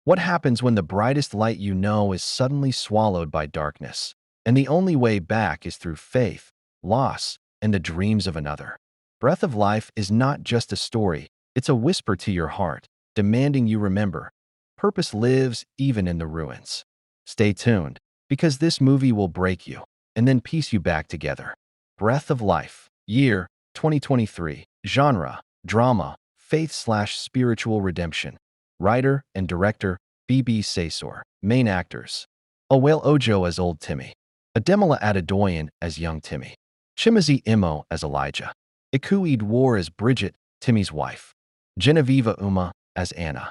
What happens when the brightest light you know is suddenly swallowed by darkness, and the only way back is through faith, loss, and the dreams of another? Breath of Life is not just a story, it's a whisper to your heart, demanding you remember. Purpose lives even in the ruins. Stay tuned, because this movie will break you and then piece you back together. Breath of Life. Year, 2023. Genre, drama, faith/spiritual redemption. Writer and director, B.B. Sasor. Main actors: Owale Ojo as Old Timi, Ademola Adedoyin as Young Timi, Chimezie Imo as Elijah, Iku Edwar as Bridget, Timi's wife, Genevieve Uma as Anna.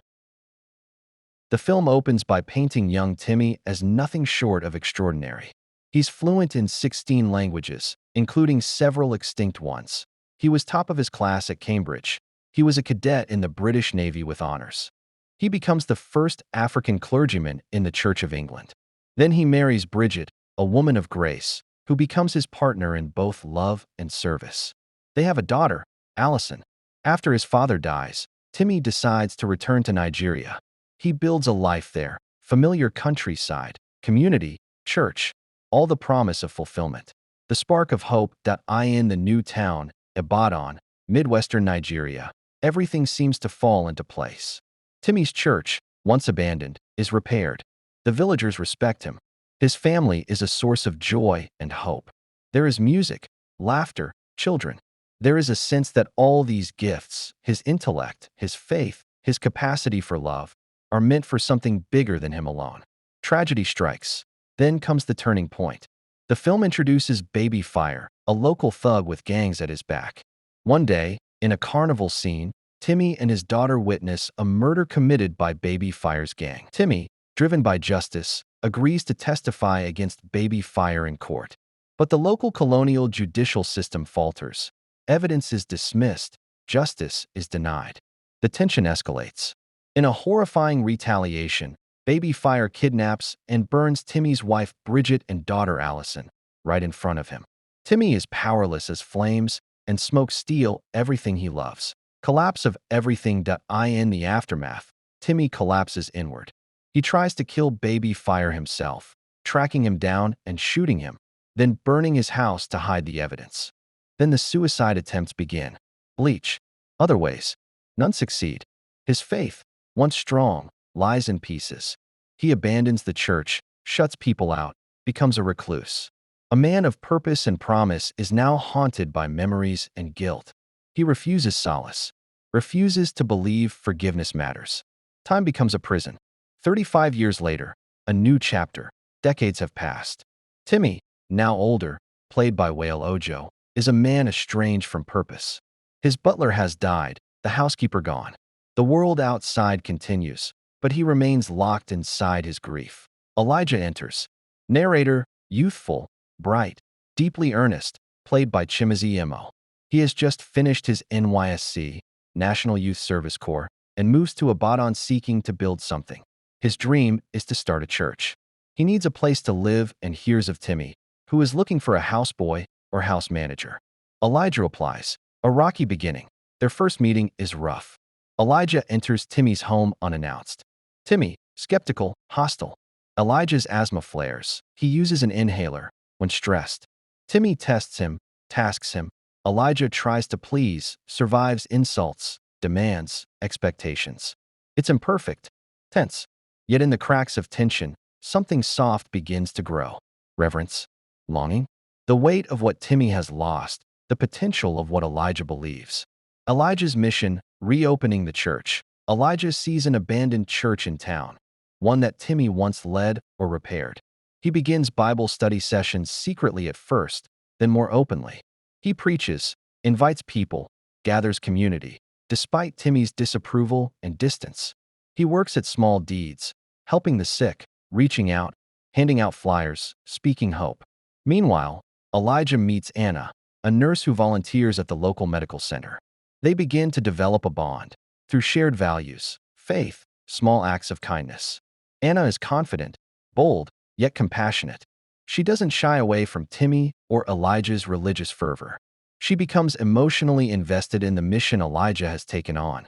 The film opens by painting young Timi as nothing short of extraordinary. He's fluent in 16 languages, including several extinct ones. He was top of his class at Cambridge. He was a cadet in the British Navy with honors. He becomes the first African clergyman in the Church of England. Then he marries Bridget, a woman of grace, who becomes his partner in both love and service. They have a daughter, Alison. After his father dies, Timi decides to return to Nigeria. He builds a life there, familiar countryside, community, church, all the promise of fulfillment. The spark of hope in the new town, Ibadan, Midwestern Nigeria. Everything seems to fall into place. Timi's church, once abandoned, is repaired. The villagers respect him. His family is a source of joy and hope. There is music, laughter, children. There is a sense that all these gifts, his intellect, his faith, his capacity for love, are meant for something bigger than him alone. Tragedy strikes. Then comes the turning point. The film introduces Baby Fire, a local thug with gangs at his back. One day, in a carnival scene, Timi and his daughter witness a murder committed by Baby Fire's gang. Timi, driven by justice, agrees to testify against Baby Fire in court. But the local colonial judicial system falters. Evidence is dismissed. Justice is denied. The tension escalates. In a horrifying retaliation, Baby Fire kidnaps and burns Timi's wife Bridget and daughter Alison right in front of him. Timi is powerless as flames and smoke steal everything he loves. Collapse of everything. In the aftermath, Timi collapses inward. He tries to kill Baby Fire himself, tracking him down and shooting him, then burning his house to hide the evidence. Then the suicide attempts begin. Bleach. Other ways. None succeed. His faith, once strong, lies in pieces. He abandons the church, shuts people out, becomes a recluse. A man of purpose and promise is now haunted by memories and guilt. He refuses solace, refuses to believe forgiveness matters. Time becomes a prison. 35 years later, a new chapter. Decades have passed. Timi, now older, played by Owale Ojo, is a man estranged from purpose. His butler has died, the housekeeper gone. The world outside continues, but he remains locked inside his grief. Elijah enters. Narrator, youthful, bright, deeply earnest, played by Chimezie Imo. He has just finished his NYSC, National Youth Service Corps, and moves to Ibadan seeking to build something. His dream is to start a church. He needs a place to live and hears of Timi, who is looking for a houseboy or house manager. Elijah applies. A rocky beginning. Their first meeting is rough. Elijah enters Timi's home unannounced. Timi, skeptical, hostile. Elijah's asthma flares. He uses an inhaler when stressed. Timi tests him, tasks him. Elijah tries to please, survives insults, demands, expectations. It's imperfect, tense. Yet in the cracks of tension, something soft begins to grow. Reverence, longing, the weight of what Timi has lost, the potential of what Elijah believes. Elijah's mission, reopening the church. Elijah sees an abandoned church in town, one that Timi once led or repaired. He begins Bible study sessions secretly at first, then more openly. He preaches, invites people, gathers community, despite Timi's disapproval and distance. He works at small deeds, helping the sick, reaching out, handing out flyers, speaking hope. Meanwhile, Elijah meets Anna, a nurse who volunteers at the local medical center. They begin to develop a bond through shared values, faith, small acts of kindness. Anna is confident, bold, yet compassionate. She doesn't shy away from Timi or Elijah's religious fervor. She becomes emotionally invested in the mission Elijah has taken on.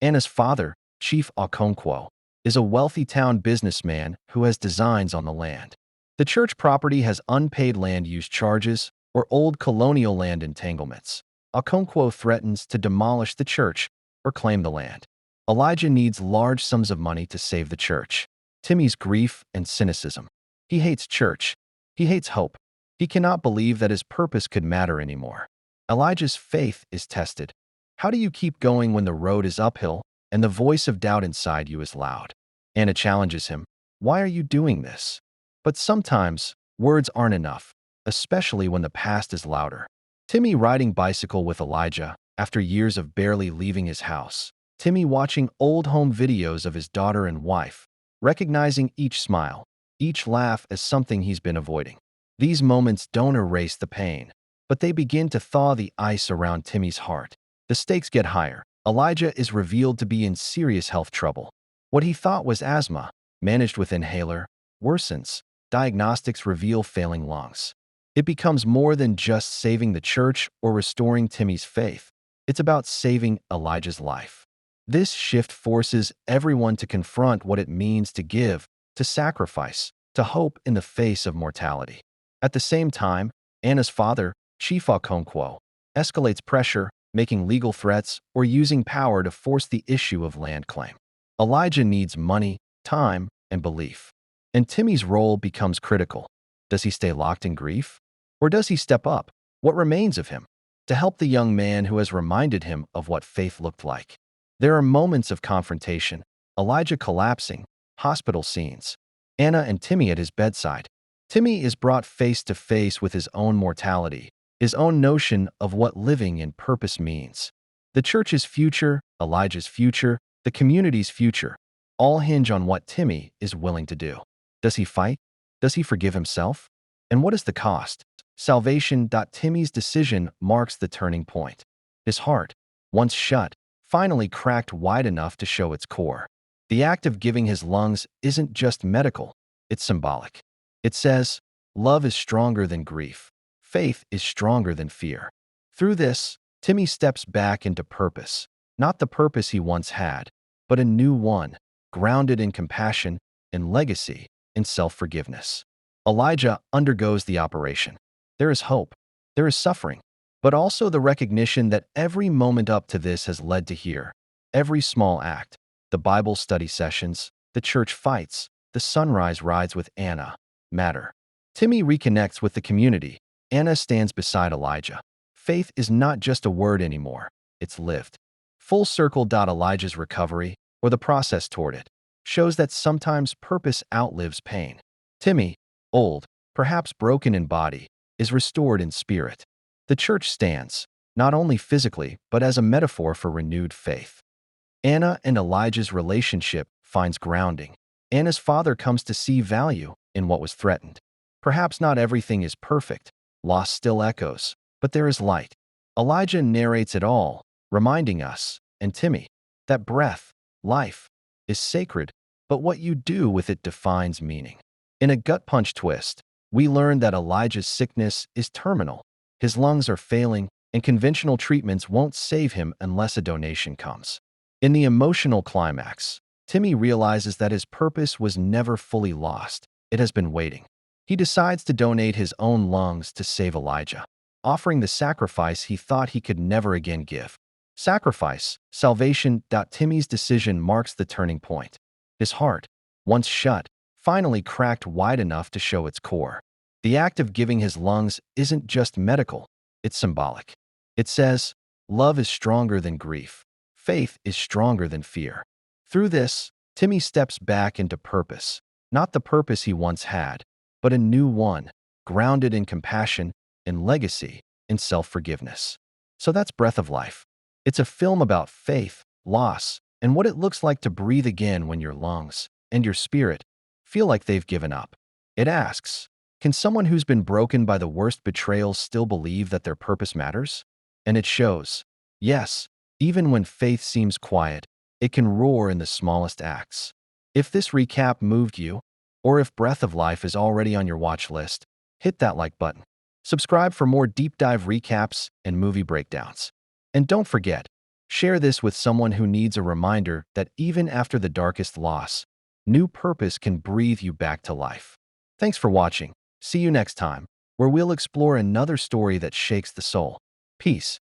Anna's father, Chief Okonkwo, is a wealthy town businessman who has designs on the land. The church property has unpaid land use charges or old colonial land entanglements. Okonkwo threatens to demolish the church or claim the land. Elijah needs large sums of money to save the church. Timi's grief and cynicism. He hates church. He hates hope. He cannot believe that his purpose could matter anymore. Elijah's faith is tested. How do you keep going when the road is uphill and the voice of doubt inside you is loud? Anna challenges him. Why are you doing this? But sometimes, words aren't enough, especially when the past is louder. Timi riding bicycle with Elijah after years of barely leaving his house. Timi watching old home videos of his daughter and wife, recognizing each smile, each laugh as something he's been avoiding. These moments don't erase the pain, but they begin to thaw the ice around Timi's heart. The stakes get higher. Elijah is revealed to be in serious health trouble. What he thought was asthma, managed with inhaler, worsens. Diagnostics reveal failing lungs. It becomes more than just saving the church or restoring Timi's faith. It's about saving Elijah's life. This shift forces everyone to confront what it means to give, to sacrifice, to hope in the face of mortality. At the same time, Anna's father, Chief Okonkwo, escalates pressure, making legal threats or using power to force the issue of land claim. Elijah needs money, time, and belief. And Timi's role becomes critical. Does he stay locked in grief? Or does he step up, what remains of him, to help the young man who has reminded him of what faith looked like? There are moments of confrontation, Elijah collapsing, hospital scenes, Anna and Timi at his bedside. Timi is brought face to face with his own mortality, his own notion of what living in purpose means. The church's future, Elijah's future, the community's future, all hinge on what Timi is willing to do. Does he fight? Does he forgive himself? And what is the cost? Salvation. Timi's decision marks the turning point. His heart, once shut, finally cracked wide enough to show its core. The act of giving his lungs isn't just medical, it's symbolic. It says, love is stronger than grief. Faith is stronger than fear. Through this, Timi steps back into purpose, not the purpose he once had, but a new one, grounded in compassion, in legacy, in self-forgiveness. Elijah undergoes the operation. There is hope, there is suffering, but also the recognition that every moment up to this has led to here. Every small act, the Bible study sessions, the church fights, the sunrise rides with Anna, matter. Timi reconnects with the community. Anna stands beside Elijah. Faith is not just a word anymore, it's lived. Full circle. Elijah's recovery, or the process toward it, shows that sometimes purpose outlives pain. Timi, old, perhaps broken in body, is restored in spirit. The church stands, not only physically, but as a metaphor for renewed faith. Anna and Elijah's relationship finds grounding. Anna's father comes to see value in what was threatened. Perhaps not everything is perfect, loss still echoes, but there is light. Elijah narrates it all, reminding us, and Timi, that breath, life, is sacred, but what you do with it defines meaning. In a gut-punch twist, we learn that Elijah's sickness is terminal. His lungs are failing, and conventional treatments won't save him unless a donation comes. In the emotional climax, Timi realizes that his purpose was never fully lost. It has been waiting. He decides to donate his own lungs to save Elijah, offering the sacrifice he thought he could never again give. Sacrifice, salvation. Timi's decision marks the turning point. His heart, once shut, finally cracked wide enough to show its core. The act of giving his lungs isn't just medical, it's symbolic. It says, love is stronger than grief. Faith is stronger than fear. Through this, Timi steps back into purpose, not the purpose he once had, but a new one, grounded in compassion, in legacy, in self-forgiveness. So that's Breath of Life. It's a film about faith, loss, and what it looks like to breathe again when your lungs and your spirit feel like they've given up. It asks, can someone who's been broken by the worst betrayals still believe that their purpose matters? And it shows, yes, even when faith seems quiet, it can roar in the smallest acts. If this recap moved you, or if Breath of Life is already on your watch list, hit that like button. Subscribe for more deep dive recaps and movie breakdowns. And don't forget, share this with someone who needs a reminder that even after the darkest loss, new purpose can breathe you back to life. Thanks for watching. See you next time, where we'll explore another story that shakes the soul. Peace.